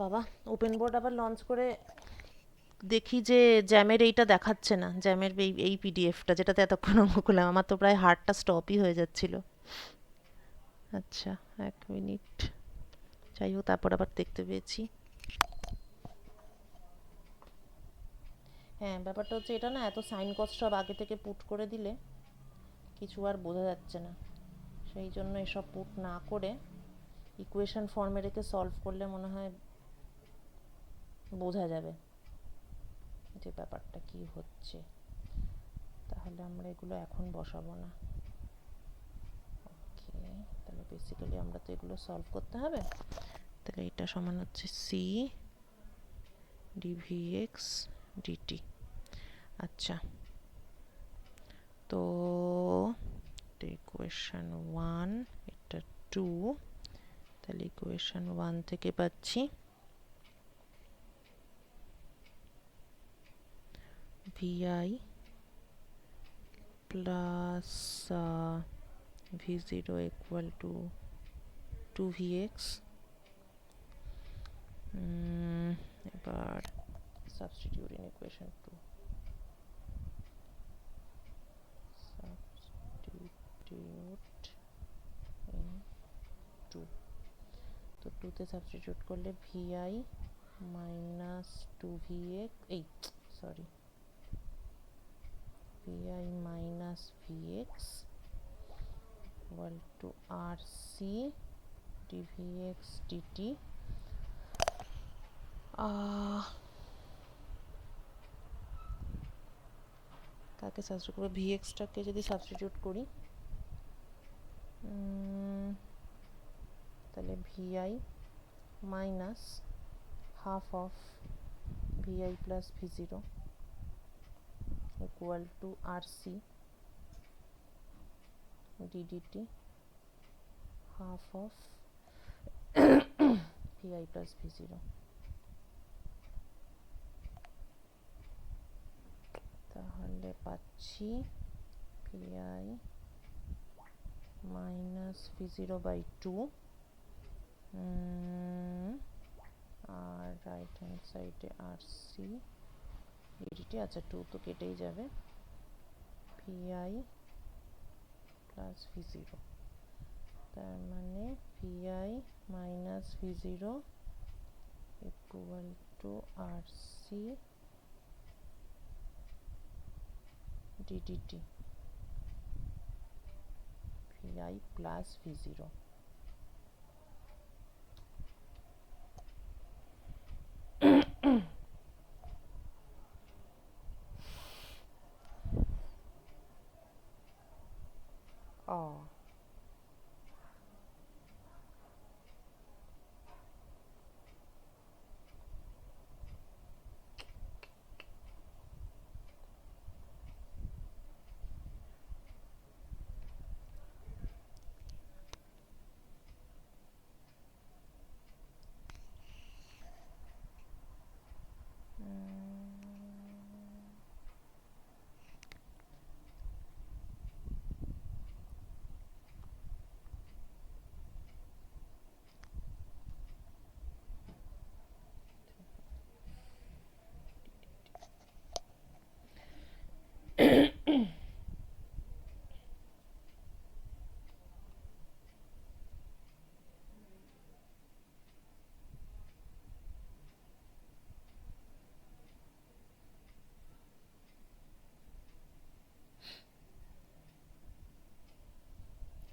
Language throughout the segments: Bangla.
বাবা, ওপেন বোর্ড আবার লঞ্চ করে দেখি যে জ্যামের এইটা দেখাচ্ছে না, জ্যামের এই পিডিএফটা যেটাতে এতক্ষণ অঙ্ক করলাম, আমার তো প্রায় হার্টটা স্টপই হয়ে যাচ্ছিল। আচ্ছা, 1 মিনিট। যাই হোক, তারপর আবার দেখতে পেয়েছি। হ্যাঁ, ব্যাপারটা হচ্ছে এটা না, এত সাইন কস সব আগে থেকে পুট করে দিলে কিছু আর বোঝা যাচ্ছে না। সেই জন্য এসব পুট না করে ইকুয়েশন ফর্মে রেখে সলভ করলে মনে হয় বোঝা যাবে যে ব্যাপারটা কি হচ্ছে। তাহলে আমরা এগুলো এখন বসাবো না। ওকে, তাহলে বেসিক্যালি আমরা তো এগুলো সলভ করতে হবে। তাহলে এটা সমান হচ্ছে সি ডিভি এক্স ডিটি। আচ্ছা, তো ইকুয়েশন 1, এটা 2। তাহলে ইকুয়েশন 1 থেকে পাচ্ছি VI plus V zero equal to 2vx। এবার substitute in equation 2, substitute in 2। তো 2তে সাবস্টিটিউট করলে ভিআই মাইনাস 2vx, এই sorry, VI minus VX equal to R C DVX DT. তাকে সাবস্টিটিউট করবো, ভিএক্সটাকে যদি সাবস্টিটিউট করি তাহলে VI minus half of VI plus V zero equal to R C DDT half of VI plus V zero. তাহলে পাচ্ছি VI minus V zero by 2, R right hand সাইডে আর সি ডিডিটি। আচ্ছা, 2 তো কেটেই যাবে, ভিআই প্লাস ভি জিরো, তার মানে VI minus V zero equal to R C DDT VI plus V zero. ও,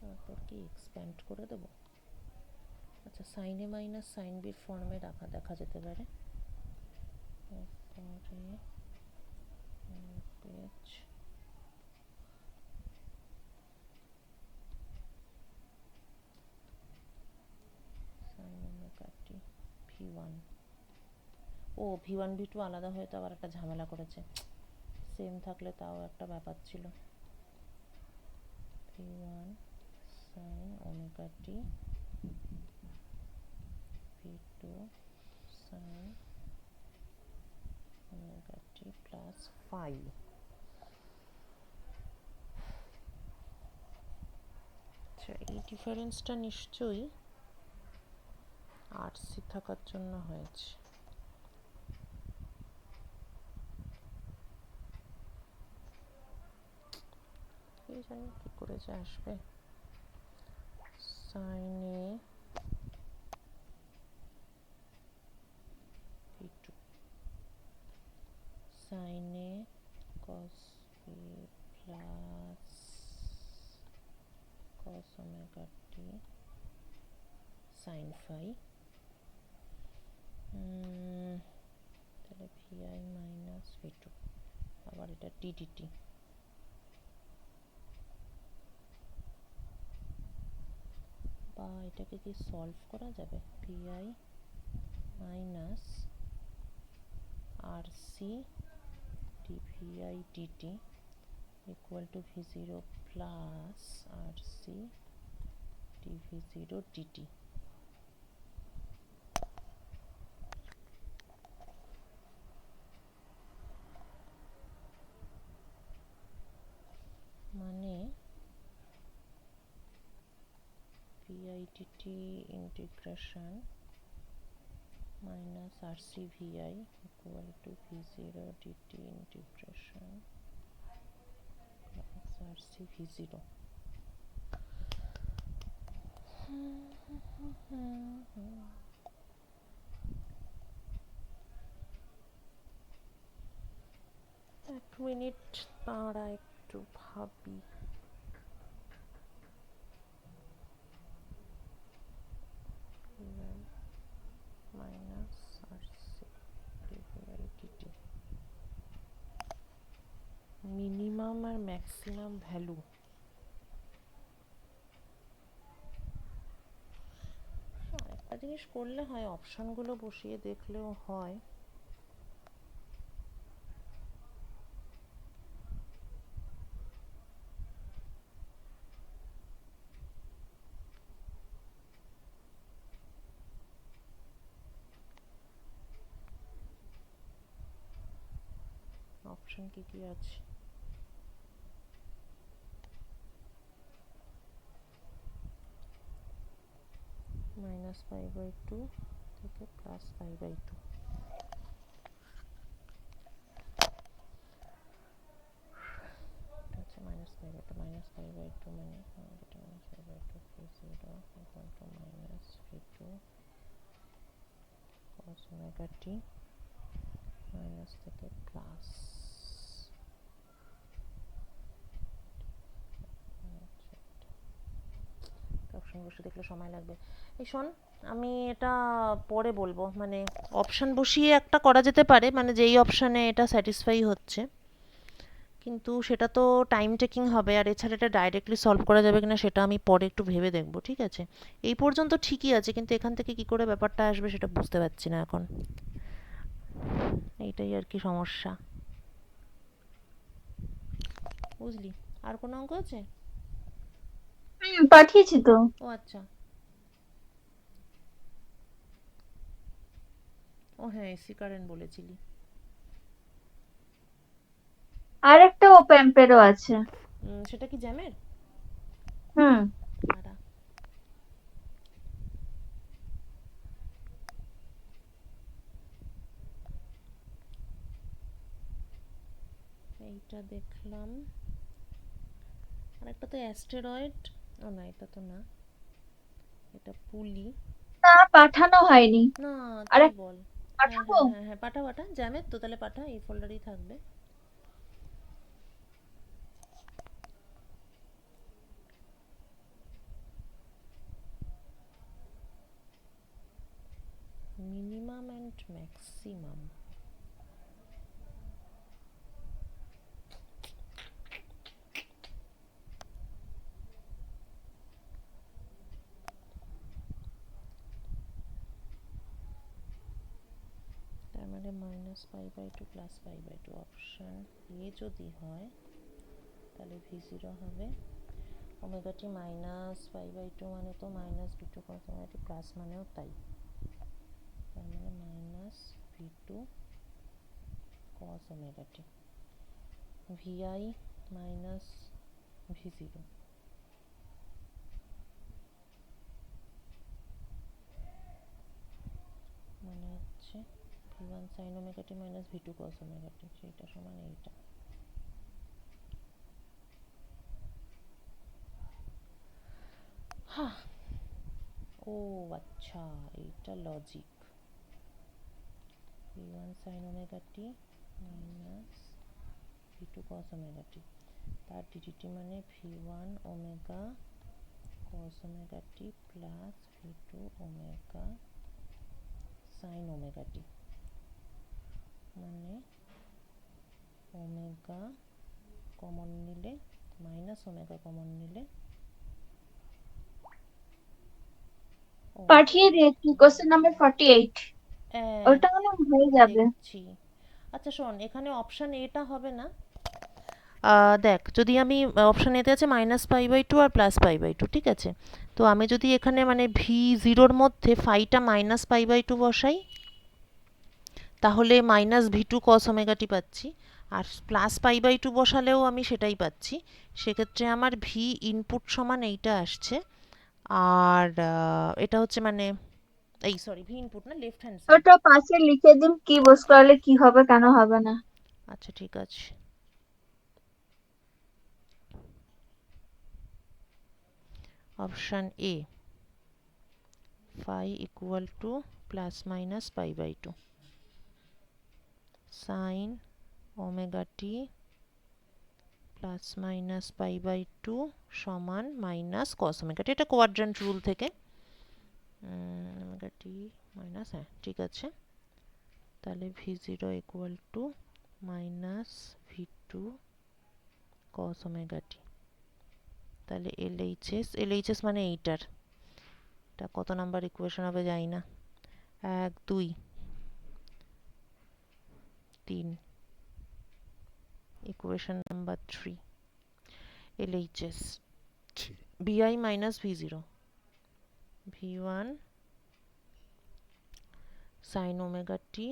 তারপর কি এক্সপ্যান্ড করে দেবো? আচ্ছা, সাইন এ মাইনাস সাইন বির ফর্মে দেখা যেতে পারে। এরপরে page sine omega T V one. ও, ভি ওয়ান ভি টু আলাদা হয়ে তো আবার একটা ঝামেলা করেছে। সেম থাকলে তাও একটা ব্যাপার ছিল। V one sine omega T V two sine omega T plus 5। আচ্ছা, এই ডিফারেন্সটা নিশ্চয়ই আরসি থাকার জন্য হয়েছে। কি জানি কি করে যে আসবে। সাইনে v2 সাইনে cos v plus cos omega T sine phi, তাহলে ভিআই মাইনাস v2, আবার এটা ডিডিটি। বা এটাকে কি সলভ করা যাবে? VI minus RC DVI DT equal to v0 plus RC dv0 dt। মানে vi dt integration minus RC VI equal to v0 dt integration plus RC v0। এক মিনিট দাঁড়া, একটু ভাবি। Minus RC divide DT, minimum আর ম্যাক্সিমাম ভ্যালু। একটা জিনিস করলে হয়, অপশানগুলো বসিয়ে দেখলেও হয়। অপশন কি কি আছে? মাইনাস পাই বাই টু থেকে প্লাস পাই বাই টু। আচ্ছা, মাইনাস পাই বাই টু মানে এটা minus pi by two v0 equal to minus v2 cos omega T minus থেকে প্লাস। অপশন বসে দেখলে সময় লাগবে। এই শোন, আমি এটা পরে বলবো, মানে অপশন বসিয়ে একটা করা যেতে পারে, মানে যেই অপশানে এটা স্যাটিসফাই হচ্ছে, কিন্তু সেটা তো টাইম টেকিং হবে। আর এছাড়া এটা ডাইরেক্টলি সলভ করা যাবে কিনা সেটা আমি পরে একটু ভেবে দেখবো, ঠিক আছে? এই পর্যন্ত ঠিকই আছে, কিন্তু এখান থেকে কি করে ব্যাপারটা আসবে সেটা বুঝতে পারছি না এখন। এইটাই আর কি সমস্যা, বুঝলি? আর কোনো অঙ্ক আছে? পাঠিয়েছি তো। ও আচ্ছা, ও হ্যাঁ, এসি কারেন্ট বলেছিলি। আর একটা ওপ্যাম্পেরও আছে। সেটা কি জ্যামের? হুম। দাঁড়া, এইটা দেখলাম। আর একটা তো অ্যাস্টেরয়েড। ও না, এটা তো না, এটা পুলি। না, পাঠানো হয়নি। না, আর তুই একটা বল। হ্যাঁ পাঠাবো। হ্যাঁ হ্যাঁ হ্যাঁ, পাঠা পাঠা, জ্যামের তো তাহলে পাঠা, এই ফোল্ডারেই থাকবে। Minimum and maximum. তার মানে minus pi by two plus pi by two, option A যদি হয় তাহলে v0 হবে। Omega T minus pi by two মানে তো minus v2 cos omega T, plus মানেও তাই। তার মানে minus v2 cos omega T, vi minus v0। ভি1 সাইন ওমেগা টি মাইনাস ভি2 কস ওমেগা টি, সেইটা সমান এইটা। হ্যাঁ, ও আচ্ছা, এইটা লজিক। ভি1 সাইন ওমেগা টি মাইনাস ভি2 কস ওমেগা টি, তার ডিডিটি মানে ভি1 omega cos omega T plus ভি2 ওমেগা সাইন ওমেগা টি, মানে ওমেগা কমন নিলে মাইনাস ওমেগা কমন নিলে পাঠিয়ে দিয়েছি কোশ্চেন নাম্বার 48, ওটা মনে হয় হয়ে যাবে। দেখছি। আচ্ছা শোন, এখানে অপশান এটা হবে না। দেখ, যদি আমি অপশান এতে আছে -π/2 আর +π/2, ঠিক আছে? তো আমি যদি এখানে মানে ভি0র মধ্যে ফাইটা -π/2 বসাই, তাহলে -v2 cos ওমেগা টি পাচ্ছি, আর +π/2 বসালেও আমি সেটাই পাচ্ছি। সেক্ষেত্রে আমার ভি ইনপুট সমান এইটা আসছে, আর এটা হচ্ছে মানে এই সরি, ভি ইনপুট না, লেফট হ্যান্ড সাইড। ওটা পাশে লিখে দিন কি বোঝ করলে কি হবে কেন হবে না। আচ্ছা ঠিক আছে। Option A, phi equal to ±π/2 sin omega T +-π/2 সমান মাইনাস কস ওমেগা টি, এটা কোয়াড্র্যান্ট রুল থেকে ওমেগা টি মাইনাস, হ্যাঁ ঠিক আছে। তাহলে ভি0 equal to -v2 cos omega T, তাহলে এলএইচএস মানে এইটার, এটা কত নাম্বার ইকুয়েশন হবে জানি না, 1 2 3, equation number 3, LHS vi minus v0, v1 sine omega T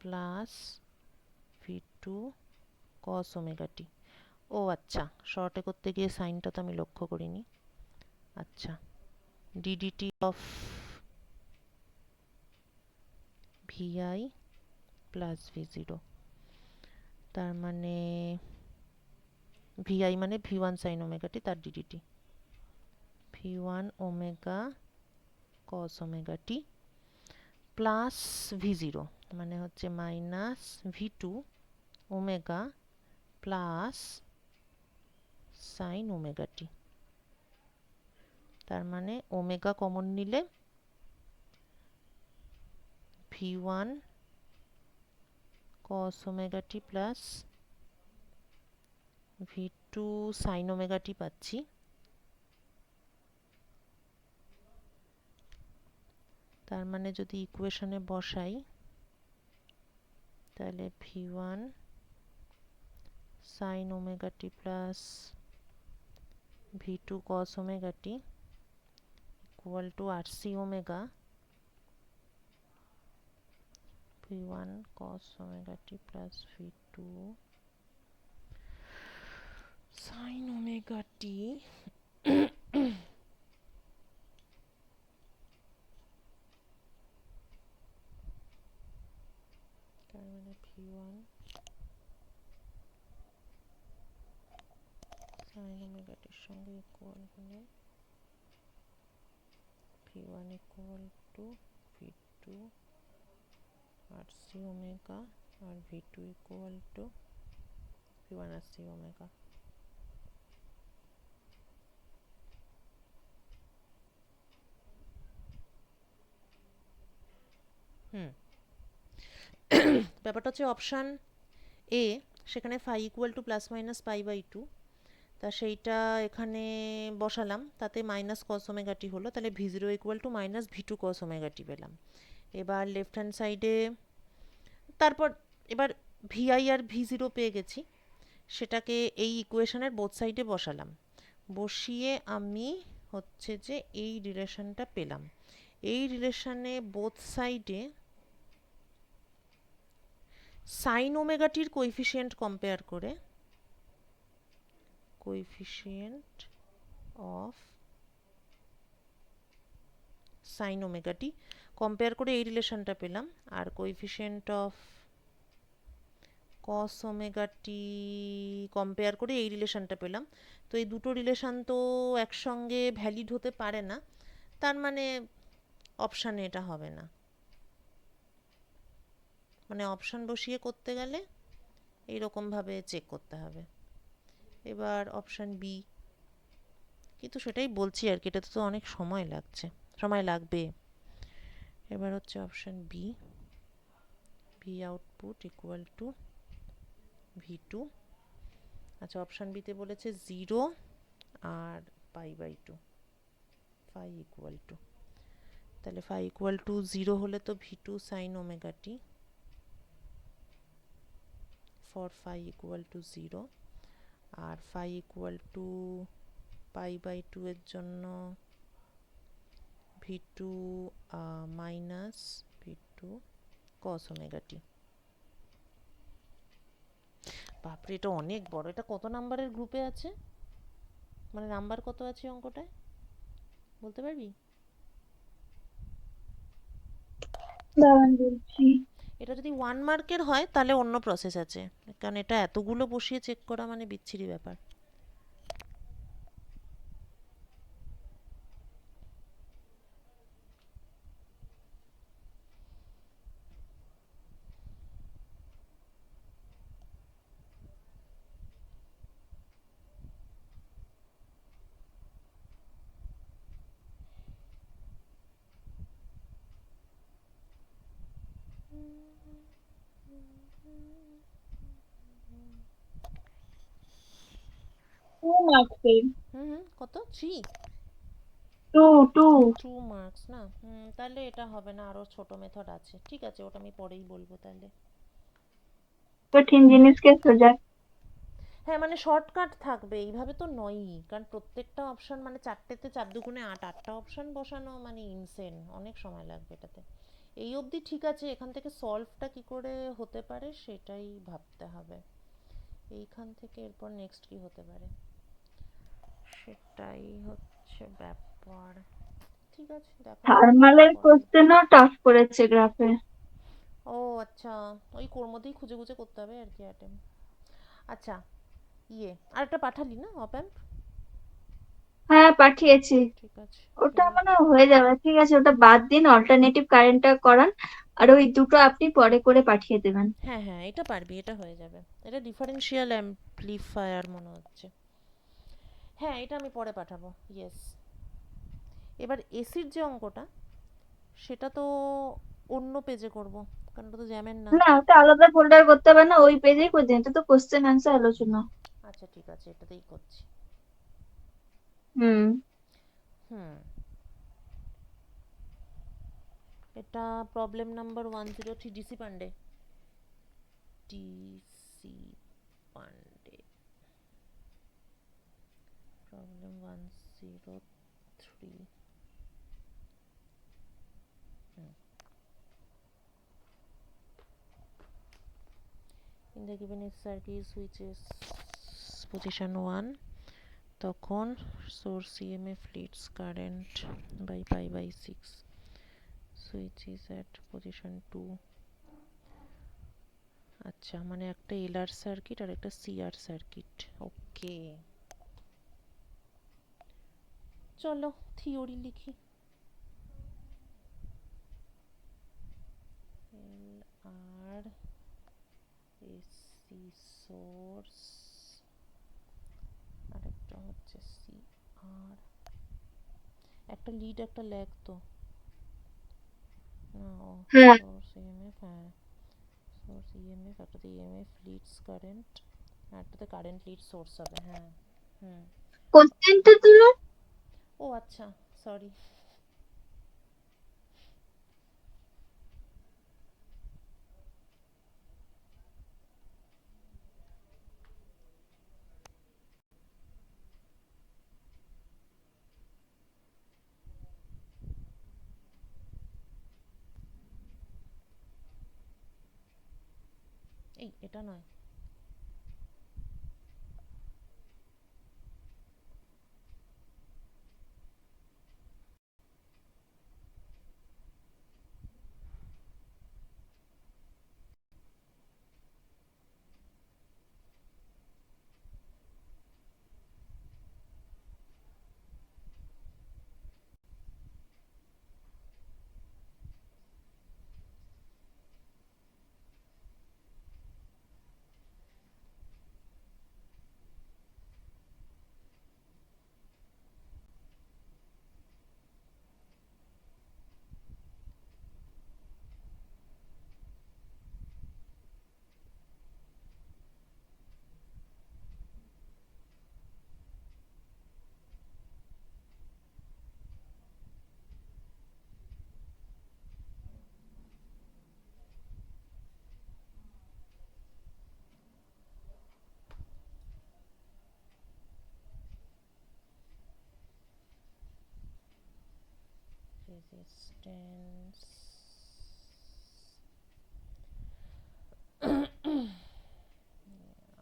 plus v2 cos omega T. ও আচ্ছা, শর্টে করতে গিয়ে সাইনটা তো আমি লক্ষ্য করিনি। আচ্ছা, DDT of vi plus v0, তার মানে vi মানে v1 সাইন ওমেগা টি, তার DDT v1 omega cos omega T plus v0 মানে হচ্ছে minus v2 omega plus sine omega T, তার মানে ওমেগা কমন নিলে v1 cos omega T plus v2 sine omega T পাচ্ছি। তার মানে যদি ইকুয়েশনে বসাই, তাহলে v1 sine omega T plus v2 cos omega T equal to RC omega v1 cos omega T plus v2 sine omega T, তার মানে v1 সাইন ওমেগা টির সঙ্গে ইকুয়াল হলে v1 equal to v2 RC omega আর v2 equal to v1 RC omega. ব্যাপারটা হচ্ছে অপশান এ, সেখানে ফাই ইকুয়াল টু +-π/2, তা সেইটা এখানে বসালাম, তাতে মাইনাস কস ওমেগা টি হলো, তাহলে v0 equal to -v2 cos omega T পেলাম। এবার লেফট হ্যান্ড সাইডে, তারপর এবার ভিআই আর v0 পেয়ে গেছি, সেটাকে এই ইকুয়েশনের বোথ সাইডে বসালাম, বসিয়ে আমি হচ্ছে যে এই রিলেশনটা পেলাম। এই রিলেশনে বোথ সাইডে সাইন ওমেগাটির কোএফিসিয়েন্ট কম্পেয়ার করে, কোএফিসিয়েন্ট অফ সাইন ওমেগাটি কম্পেয়ার করে এই রিলেশনটা পেলাম, আর coefficient of cos omega T compare করে এই রিলেশনটা পেলাম। তো এই দুটো রিলেশন তো একসঙ্গে ভ্যালিড হতে পারে না, তার মানে অপশানে এটা হবে না। মানে অপশান বসিয়ে করতে গেলে এইরকমভাবে চেক করতে হবে। এবার অপশান বি, কিন্তু সেটাই বলছি আর কি, এটাতে তো অনেক সময় লাগবে। এবার হচ্ছে option B, V output equal to V2। আচ্ছা, অপশান বিতে বলেছে 0 আর π/2, ফাই ইকুয়াল টু, তাহলে ফাই ইকুয়াল টু 0 হলে তো V2 sin omega t for phi equal to 0, আর ফাই ইকুয়াল টু π/2 এর জন্য V2 minus V2 cos omega টি। বাপরে, এটা অনেক বড়। এটা কত নাম্বারের গ্রুপে আছে, মানে নাম্বার কত আছে অঙ্কটায়, বলতে পারবি? দাঁড়ান বলছি। এটা যদি 1 মার্কের হয় তাহলে অন্য প্রসেস আছে, কারণ এটা এতগুলো বসিয়ে চেক করা মানে বিচ্ছিরি ব্যাপার। টু মার্কসের। কত? 3? টু টু 2 মার্কস না? তাহলে এটা হবে না, আরো ছোট মেথড আছে। ঠিক আছে, ওটা আমি পরেই বলবো তাহলে। কঠিন জিনিসকে সোজা। হ্যাঁ, মানে শর্টকাট থাকবে, এইভাবে তো নয়ই, কারণ প্রত্যেকটা অপশন মানে 4টেতে 4 দুগুণে 8, 8টা অপশন বসানো মানে ইনসেন, অনেক সময় লাগবে এটাতে। এই অবধি ঠিক আছে, এখান থেকে সলভটা কি করে হতে পারে সেটাই ভাবতে হবে। এইখান থেকে এরপর নেক্সট কি হতে পারে সেটাই হচ্ছে ব্যাপার। ঠিক আছে, দেখা যাক কি থার্মালের করে। কোশ্চেনও টাফ করেছে গ্রাফে। ও আচ্ছা, ওই কোর মধ্যেই খুঁজে খুঁজে করতে হবে আর কি অ্যাটেম্প। আচ্ছা, আরেকটা পাঠালি না অপ্যাম্প? হ্যাঁ পাঠিয়েছি। ঠিক আছে, ওটা মানে পেয়েছি। হয়ে যাবে, ঠিক আছে, ওটা বাদ দিন, অল্টারনেটিভ কারেন্টটা করান। আর ওই দুটো আপনি পরে করে পাঠিয়ে দেবেন। হ্যাঁ হ্যাঁ, এটা পারবি, এটা হয়ে যাবে। এটা ডিফারেনশিয়াল অ্যাম্প্লিফায়ার মনে হচ্ছে। হ্যাঁ, এটা আমি পরে পাঠাবো, ইয়েস। এবার এসির যে অঙ্কটা, সেটা তো অন্য পেজে করব, কারণ ওটা তো জ্যামের না। না, ওটা আলাদা ফোল্ডার করতে হবে না, ওই পেজেই করে দিন, এটা তো কোশ্চেন অ্যান্সার আলোচনা। আচ্ছা ঠিক আছে, এটাতেই করছি। হুম। হুম, এটা problem number 103, DC Pandey. DC Pandey, problem 103। In the given circuit which is position 1, তখন source EMF leads current by pi/6, switch is at position 2। আচ্ছা, মানে একটা এলআর সার্কিট আর একটা সিআর সার্কিট। ওকে, চলো থিওরি লিখি। এলআর, এসি সোর্স, আর একটা হচ্ছে সিআর। একটা লিড একটা ল্যাগ তো না? ও হ্যাঁ। সোর্স ইএমএফ, হ্যাঁ সোর্স ইএমএফ, একটাতে ইএমএফ লিডস কারেন্ট, আর একটাতে কারেন্ট লিড সোর্স হবে। হ্যাঁ। হুম। কোশ্চেনটা তুলো। ও আচ্ছা, সরি। এটা নয়। রেজিস্ট্যান্স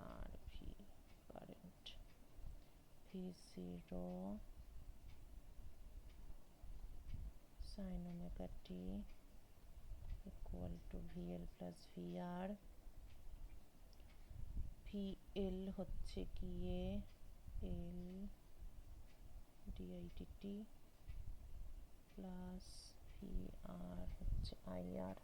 আর V current V0 sin omega t equal to VL plus VR. VL হচ্ছে গিয়ে L didt প্লাস VR হচ্ছে IR।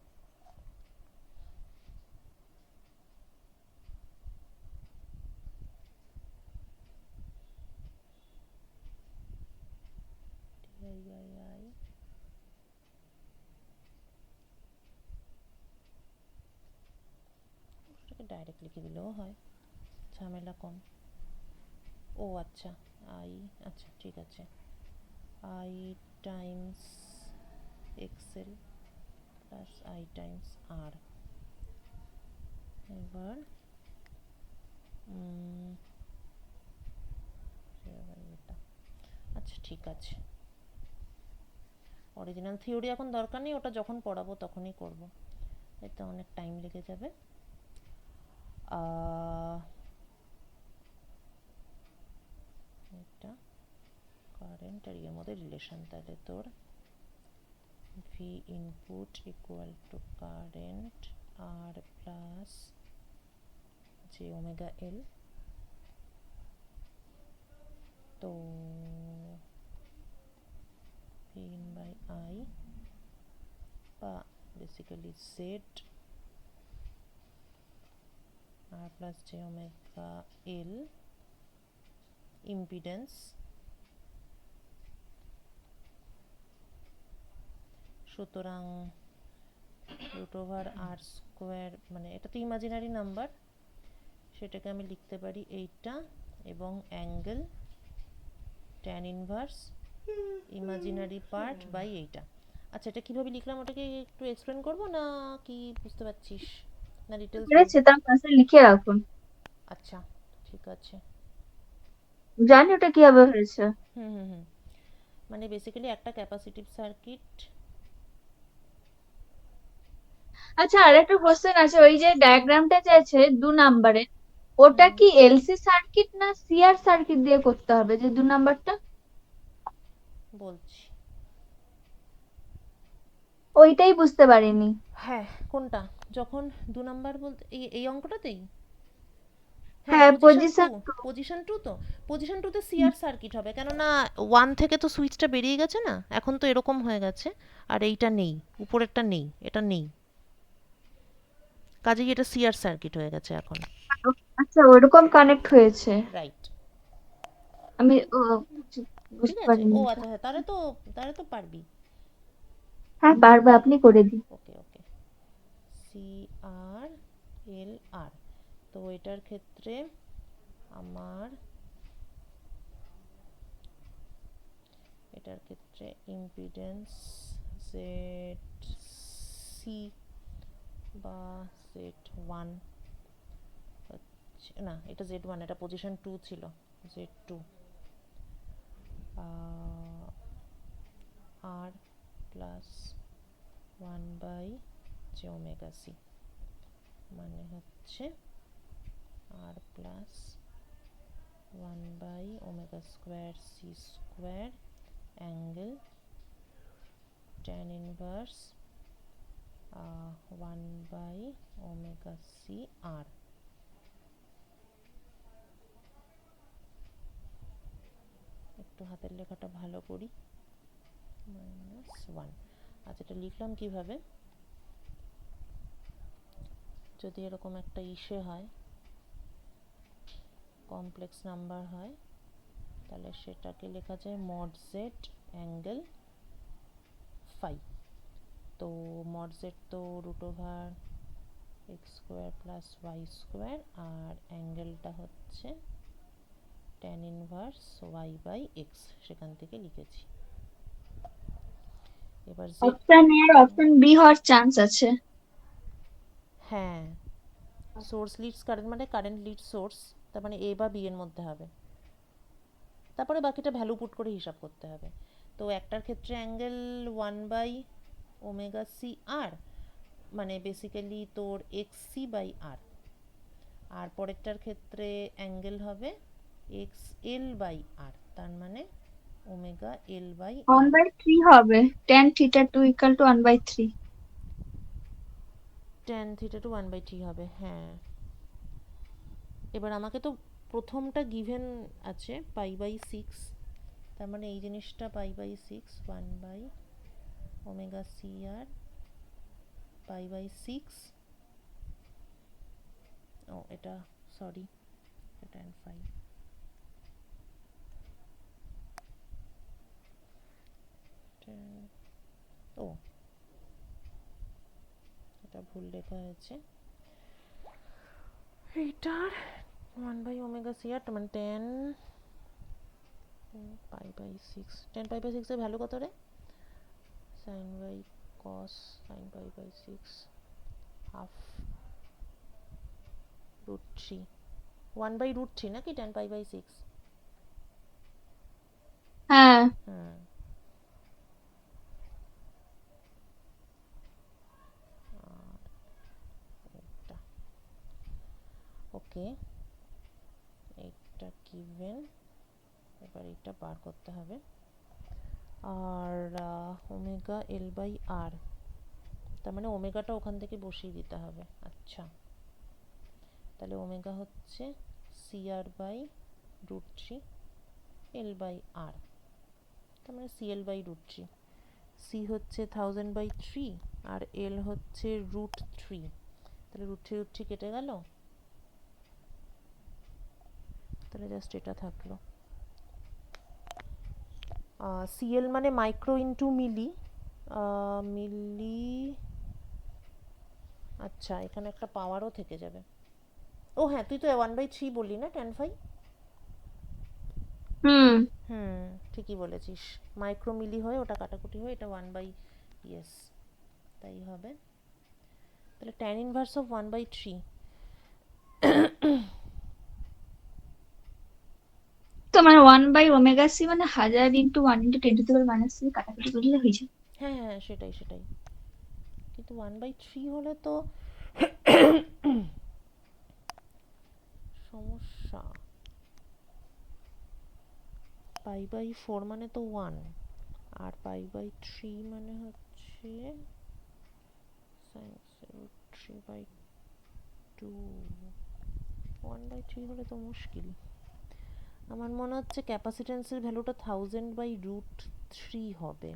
DII ওটাকে ডাইরেক্ট লিখে দিলেও হয়, ঝামেলা কম। ও আচ্ছা, আচ্ছা ঠিক আছে, I times XL plus I times R। এবার এটা আচ্ছা ঠিক আছে, অরিজিনাল থিওরি এখন দরকার নেই, ওটা যখন পড়াবো তখনই করব, এতে অনেক টাইম লেগে যাবে। এটা কারেন্ট আর এর মধ্যে রিলেশন, তাহলে তোর V input equal to current R plus j omega L. তো ভি ইন বাই আই বা basically Z R plus j omega L impedance, সুতরাং রুট ওভার আর স্কোয়ার, মানে এটা তো ইমাজিনারি নাম্বার, সেটাকে আমি লিখতে পারি এইটা, এবং angle tan inverse imaginary part by এইটা। আচ্ছা এটা কিভাবে লিখলাম ওটাকে একটু এক্সপ্লেন করবো না কি বুঝতে পারছিস, না ডিটেলস পেরেছে তার পাশে লিখে রাখুন। আচ্ছা ঠিক আছে। জানি ওটা কিভাবে হয়েছে। হুম, মানে বেসিক্যালি একটা ক্যাপাসিটিভ সার্কিট। আচ্ছা, আরেকটা কোশ্চেন আছে, ওই যে ডায়াগ্রামটা যে আছে 2 নাম্বারে, ওটা কি এলসি সার্কিট না সিআর সার্কিট দিয়ে করতে হবে, যে 2 নাম্বারটা? বলছি, ওইটাই বুঝতে পারিনি। হ্যাঁ কোনটা, যখন 2 নাম্বার বলতে এই অঙ্কটাতেই, হ্যাঁ হ্যাঁ, position two, position two. Position two তো, পজিশন টুতে সিআর সার্কিট হবে, কেননা 1 থেকে তো সুইচটা বেরিয়ে গেছে না, এখন তো এরকম হয়ে গেছে, আর এইটা নেই, উপরেরটা নেই, এটা নেই, কাজেই এটা সিআর সার্কিট হয়ে গেছে এখন। আচ্ছা, ওরকম কানেক্ট হয়েছে। রাইট, আমি ঠিক বুঝতে আছে। ও পারিনি এটা। আচ্ছা হ্যাঁ, তাহলে তো পারবি। হ্যাঁ, পারবে, আপনি করে দিন। ওকে ওকে, CRLR, তো এটার ক্ষেত্রে আমার, এটার ক্ষেত্রে ইম্পিডেন্স ZC বা Z1 হচ্ছে, না এটা Z1, এটা পজিশন 2 ছিল, Z2 R প্লাস 1 বাই যে ওমেগা সি, মানে হচ্ছে R plus 1 by omega square C square angle tan inverse 1 by omega C R. একটু হাতের লেখাটা ভালো করি, -1। আচ্ছা এটা লিখলাম কিভাবে, যদি এরকম একটা ইসে হয়, কমপ্লেক্স নাম্বার হয়, তাহলে সেটাকে লেখা যায় মড জেড অ্যাঙ্গেল ফাই। তো মড জেড তো root over X square plus Y square, আর অ্যাঙ্গেলটা হচ্ছে tan inverse Y by X, সেখান থেকে লিখেছি। এবার জেড, অপশন এ আর অপশন বি হওয়ার চান্স আছে। হ্যাঁ সোর্স লিডস কারেন্ট, মানে কারেন্ট লিড সোর্স, তার মানে এ বা বি এর মধ্যে হবে, তারপরে বাকিটা ভ্যালু পুট করে হিসাব করতে হবে। তো একটার ক্ষেত্রে অ্যাঙ্গেল 1/ωc/r, মানে বেসিক্যালি তোর xc/r, আর পরেরটার ক্ষেত্রে অ্যাঙ্গেল হবে xl/r, তার মানে ওয়ান ωl/r। বাই থ্রি হবে, tan theta 2 equal to 1/3। tan theta two 1/3 হবে, হ্যাঁ। এবার আমাকে তো প্রথমটা গিভেন আছে π/6, তার মানে এই জিনিসটা π/6, 1/ωc/r π/6। ও এটা, সরি, এটা tan phi। ও, এটা ভুল লেখা হয়েছে। এইটার 1/ωc/r, তার মানে tan π/6। tan π/6 এর ভ্যালু কত রে? sin by cos sin π/6 half √3, 1/√3 নাকি tan π/6? হ্যাঁ, হুম, এটা ওকে, এইটা গিভেন। এবার এটা বার করতে হবে। আর ωl/r, তার মানে ওমেগাটা ওখান থেকে বসিয়ে দিতে হবে। আচ্ছা, তাহলে ওমেগা হচ্ছে CR/√3 L/r, তার মানে CL/√3। সি হচ্ছে 1000/3 আর এল হচ্ছে √3, তাহলে √3 কেটে গেল, তাহলে জাস্ট এটা থাকলো। সিএল মানে মাইক্রো ইন্টু মিলি, মিলি। আচ্ছা, এখানে একটা পাওয়ারও থেকে যাবে। ও হ্যাঁ, তুই তো 1/3 বললি না tan phi? হুম। হুম, ঠিকই বলেছিস, মাইক্রো মিলি হয়ে ওটা কাটাকুটি হয়ে এটা 1/, তাই হবে। তাহলে tan ইনভার্স অফ 1/3, তো মানে 1/ωc মানে 1000 ইন্টু 1 × 10⁻³ কাটাকুটি করলে হয়ে যায়। হ্যাঁ হ্যাঁ সেটাই সেটাই, কিন্তু 1/3 হলে তো সমস্যা। π/4 মানে তো 1, আর π/3 মানে হচ্ছে sin√3/2। 1/3 হলে তো মুশকিল। আমার মনে হচ্ছে ক্যাপাসিট্যান্সের ভ্যালুটা 1000/√3 হবে,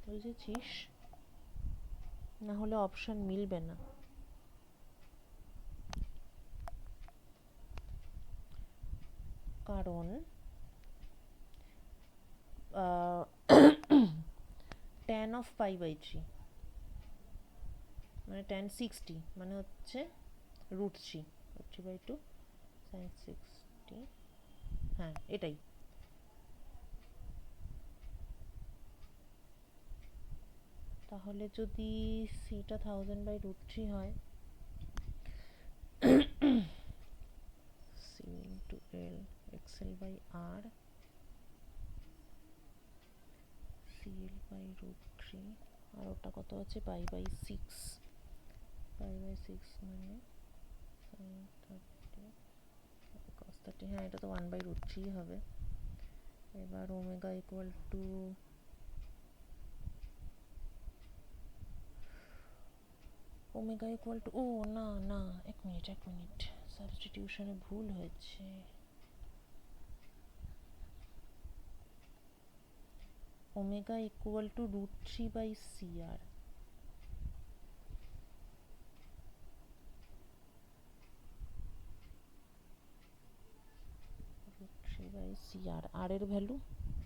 বুঝেছিস? না হলে অপশন মিলবে না। কারণ tan অফ π/3 মানে tan 60 মানে হচ্ছে √3, √3/2 sin 60, হ্যাঁ এটাই। তাহলে যদি সিটা 1000/√3 হয়, C into L xl/r CL/√3, আর ওটা কত আছে π/6, π/6 মানে sin 30 cos 30, হ্যাঁ এটা তো 1/√3 হবে। এবার ওমেগা ইকুয়াল টু ও না না, এক মিনিট, সাবস্টিটিউশনে ভুল হয়েছে। Omega equal to √3/CR, √3/CR। আর এর ভ্যালু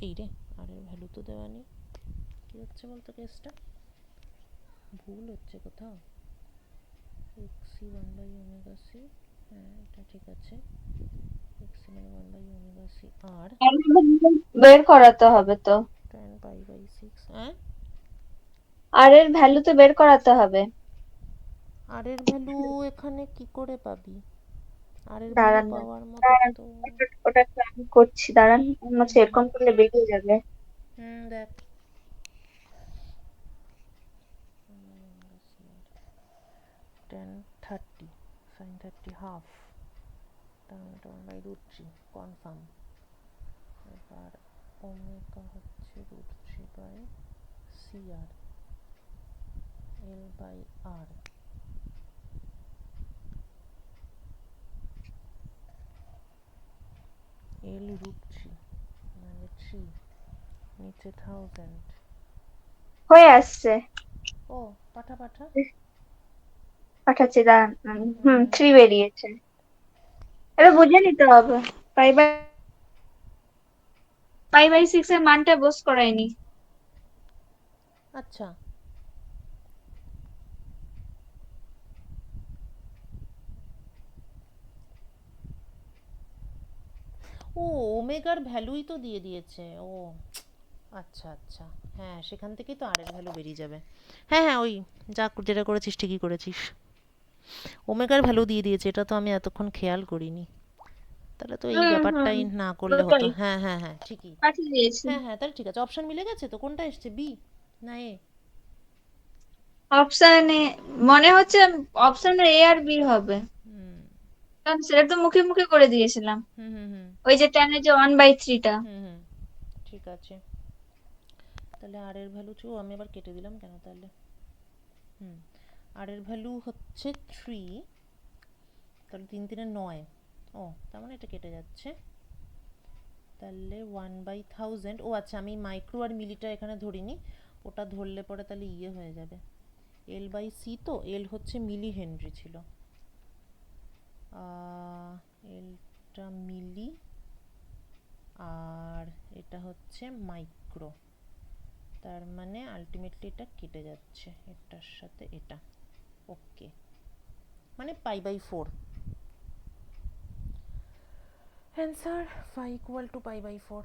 এই রে, আর এর ভ্যালু তো দেওয়া নেই। কি হচ্ছে বলতো কেসটা? ভুল হচ্ছে কোথাও। xc 1/ωc, হ্যাঁ এটা ঠিক আছে, xc মানে 1/ωc আর বের করাতে হবে তো, tan π/6। হ্যাঁ, আর এর ভ্যালু তো বের করাতে হবে। আর এর ভ্যালু এখানে কি করে পাবি? আর এর ভ্যালু দাঁড়ান পাওয়ার মতো দাঁড়ান, তো ওটা একটু আমি করছি, দাঁড়ান, মনে হচ্ছে এরকম করলে বেরিয়ে যাবে। দেখ 10 30 sin 30 হাফ, তার মানে 1/√3 কনফার্ম। এবার ওমেগা হচ্ছে √3/CR, L/R, L√3 মানে 3, নিচে 1000। হয়ে আসছে, ও পাঠা পাঠা। পাঠাচ্ছি দাঁড়ান। হুম, 3 বেরিয়েছে। এবার বুঝে নিতে হবে। পাই বাই 6 এর মানটা বোস করায়নি। আচ্ছা। ও ওমেগার ভ্যালুই তো দিয়ে দিয়েছে ও। আচ্ছা আচ্ছা, হ্যাঁ সেখান থেকেই তো আর এর ভ্যালু বেরিয়ে যাবে। হ্যাঁ হ্যাঁ, ওই যা যেটা করেছিস ঠিকই করেছিস, ওমেগার ভ্যালু দিয়ে দিয়েছে, এটা তো আমি এতক্ষণ খেয়াল করিনি। তাহলে তো এই হুম ব্যাপারটাই না করলে হতো। দুটোই হ্যাঁ হ্যাঁ হ্যাঁ ঠিকই। পাঠিয়ে দিয়েছি। হ্যাঁ হ্যাঁ, তাহলে ঠিক আছে, অপশন মিলে গেছে তো। কোনটা এসছে, বি না এ? অপশানে মনে হচ্ছে অপশানে এ আর বি হবে, হুম কারণ সেটা তো মুখে মুখে করে দিয়েছিলাম। হুম হুম হুম ওই যে টেনের যে 1/3টা। হুম হুম, ঠিক আছে। তাহলে আর এর ভ্যালু ও আমি আবার কেটে দিলাম কেন তাহলে? হুম, আর এর ভ্যালু হচ্ছে 3, তাহলে 3 3 9। ও তার মানে এটা কেটে যাচ্ছে। তাহলে 1/1000। ও আচ্ছা, আমি মাইক্রো আর মিলিটা এখানে ধরিনি, ওটা ধরলে পরে তাহলে ইয়ে হয়ে যাবে, L/C। তো এল হচ্ছে মিলি হেনরি ছিল, এলটা মিলি, আর এটা হচ্ছে মাইক্রো। তার মানে আলটিমেটলি এটা কেটে যাচ্ছে এটার সাথে এটা। ওকে, মানে পাই/4। অ্যান্সার ফাই ইকুয়াল টু পাই/4।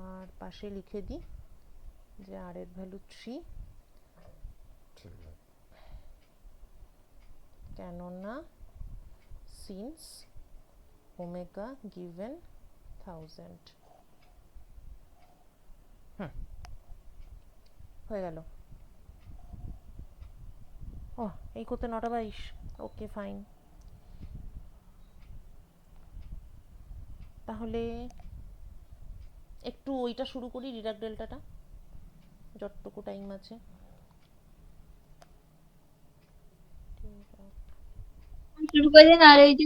আর পাশে লিখে দিই যে আর এর ভ্যালু 3, কেননা সিন্স ওমেগা গিভেন 1000। হুম, হয়ে গেল। ও এই করতে 9টা 22। Okay fine. তাহলে একটু ওইটা শুরু করি, ডিরাক ডেল্টাটা, যতটুকু টাইম আছে। শুরু করে দিন, আর এই যে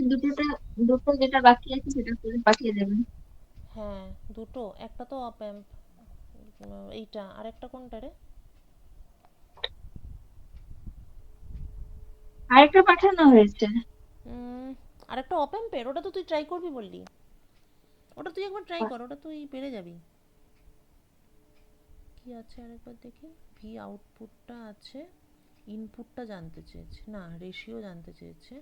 দুটো যেটা বাকি আছে সেটা করে পাঠিয়ে দেবেন। হ্যাঁ দুটো, একটা তো অপ অ্যাম্প, এইটা আর একটা কোনটা রে? আরেকটা পাঠানো হয়েছে। আর একটা অপ অ্যাম্পের, ওটা তো তুই ট্রাই করবি বললি। ওটা তুই একবার ট্রাই কর, ওটা তুই পেরে যাবি। কি আছে আরেকবার দেখি। ভি আউটপুটটা আছে, ইনপুটটা জানতে চেয়েছে, না রেশিও জানতে চেয়েছে।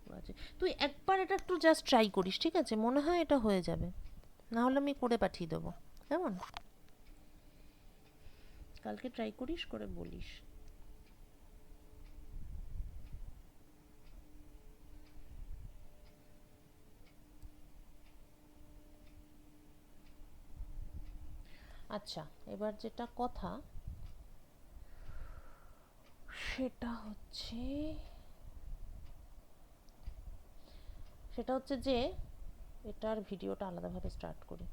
ও আছে, তুই একবার এটা একটু জাস্ট ট্রাই করিস, ঠিক আছে? মনে হয় এটা হয়ে যাবে, না হলে আমি করে পাঠিয়ে দেবো কেমন। কালকে ট্রাই করিস, করে বলিস। আচ্ছা, এবার যেটা কথা সেটা হচ্ছে, সেটা হচ্ছে যে এটার ভিডিওটা আলাদাভাবে স্টার্ট করি।